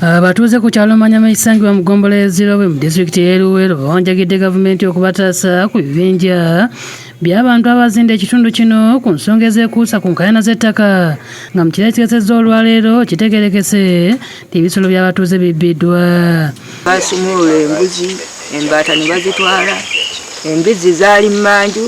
Abatuuze ku kyalo Manyama ekisangibwa mu ggombolola y'Ezirobwe mu disitulikiti y'e Luweero bawanjagidde gavumenti okubataasa ku bibinja by'abantu abazinda ekitundu kino ku nsonga ez'ekuusa ku nkaayana z'ettaka nga mu kiro ekigesezza olwaleero kitegeerekese nti ebisolo by'abatuuze bibbiddwa. Baasumulula embuzi, embaata ne bazitwala, embizzi zaali mmanju,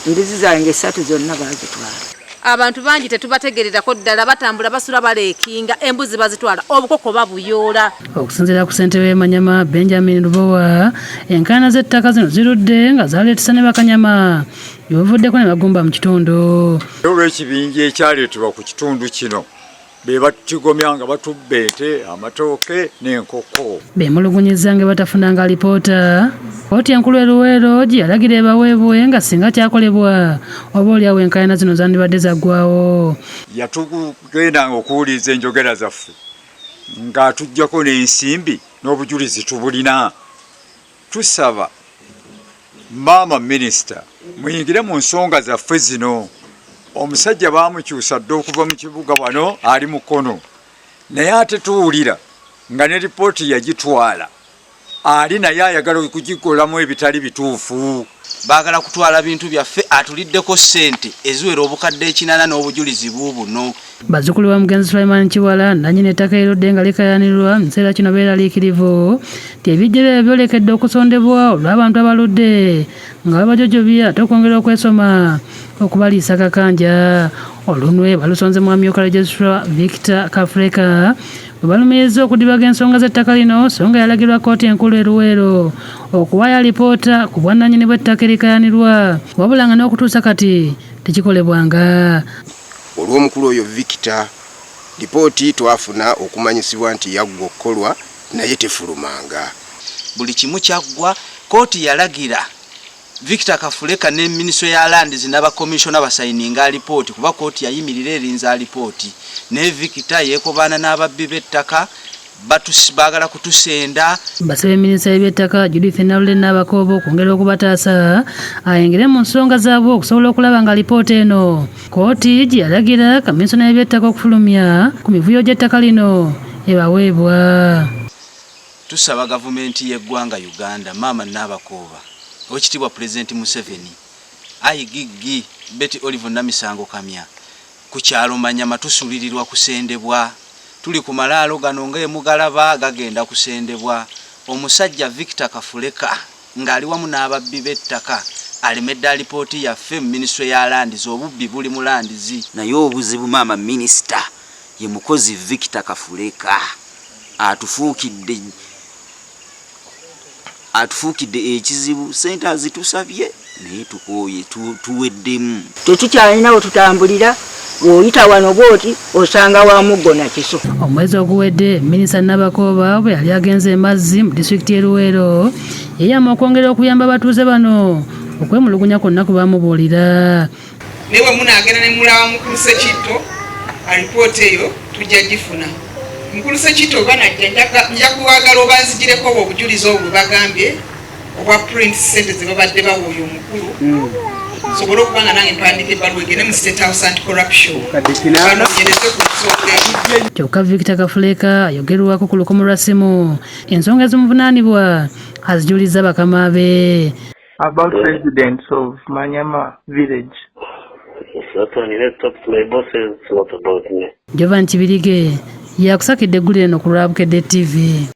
embizzi zange 3 zonna baazitwala. Abantu bangi tetubategererako ddala batambula basula baleekinga embuzi bazitwala obukoko babuyoola. Okusinziira ku ssentebe Manyama Benjamin Lubowa, enkaayana z'ettaka zino zirudde nga zaaleetesa ne bakanyama byebavuddeko ne bagumba mu kitundu. Olw'ekibinja ekyaleetebwa ku kitundu kino be batukigomya nga batubba ente, amatooke n'enkoko. Beemulugunyizza nga batafunanga alipoota. Kkooti enkulu e Luweero gye yalagira ebaweebwe nga singa kyakolebwa oba oliawo enkaayana zino zandibadde zaggwawo. Yatugendanga okuwuliriza enjogera zaffe ng'atuggyako n'ensimbi n'obujulizi tubulina. Tusaba maama minisita muyingire mu nsonga zaffe zino. Omusajja baamukyusa dde okuva mu kibuga wano ali mu kkono, naye ate tuwulira nga ne lipooti yagitwala ali naye ayagala okugikolamu ebitali bituufu. Baagala kutwala bintu byaffe atuliddeko ssente eziwera obukadde 8 n'obujulizi buubuno. Bazzukulu ba mugenzi Sulaiman Kiwala nannyini ettaka erirudde nga likayanirwa mu kiseera kino beeraliikirivu nti ebijja bye byolekedde okusondebwa olw'abantu abaludde nga babajojobya ate okwongera okwesoma okubaliisa kakanja. Olunwe balusonze mwamyuka Registrar Victor Kafuleka bwe balumiriza okudibaga ensonga z'ettaka lino so nga yalagirwa kkooti enkulu e Luweero okuwaayo alipoota ku bwannannyini bw'ettaka erikayanirwa wabula nga n'okutuusa kati tekikolebwanga. Olw'omukulu oyo Victor, lipooti twafuna okumanyisibwa nti yaggwa okukolwa naye tefulumanga. Buli kimu kyaggwa. Kkooti yalagira Victor Kafuleka ne Minisitule ya Lands n'abakomishona basayininga alipooti kuba kkooti yayimirira erinza alipooti. Ne Victor yeekobaana n'ababbi b'ettaka baagala kutusenda. Basabye minisita y'eby'ettaka Judith Nalule n'abakoobo okwongera okubataasa ayingire mu nsonga zaabwe okusobola okulaba nga alipoota eno kkooti gye yalagira kaminsona y'eby'ettaka okufulumya ku mivuyo gy'ettaka lino ebaweebwa. Tusaba gavumenti y'eggwanga Uganda maama n'abakooba Oweekitiibwa Pulezidenti Museveni ayigiggi Betty Olive Namisango Kamya ku kyalo Manyama tusulirirwa kusendebwa. Tuli ku malaalo gano ng'emugalaba gagenda kusendebwa. Omusajja Victor Kafuleka ng'ali wamu n'ababbi b'ettaka alemedde alipooti yaffe mu Minisitule ya Lands obubbi buli mu landizi. Naye obuzibu maama minisita ye mukozi Victor Kafuleka atufuukidde ekizibu. Ssente azitusabye naye tukooye tuweddemu. Tetukyalina we tutambulira, bw'oyita wano bw'oti osanga wa muggo na kiso. Omwezi oguwedde minisita Nabakooba bwe yali agenze emazzi mu disitulikiti y'e Luweero yeyama okwongera okuyamba abatuuze bano okwemulugunya kwonna kwe bamubuulira. Ne bwe munaagenda ne mulaba mukulu Sekitto alipoota eyo tujja gifuna. Mukulu Sekitto banajja nja kuwagala obanzigireko obujulizi obwo bagambye obwa print ssente ze babadde bawa oyo omukulu. Sobola okubanga nange mpandiika ebbaluwa egende mu State House Anti-Corruption banoonyereze ku nsonga eyo. Kyokka Victor Kafuleka ayogerwako ku lukomo lwa ssimu ensonga ezimuvunaanibwa azijuliza bakama be. About residents of Manyama village. Jovan Kibirige yakusakidde eggulire eno ku lwa Bukedde TV.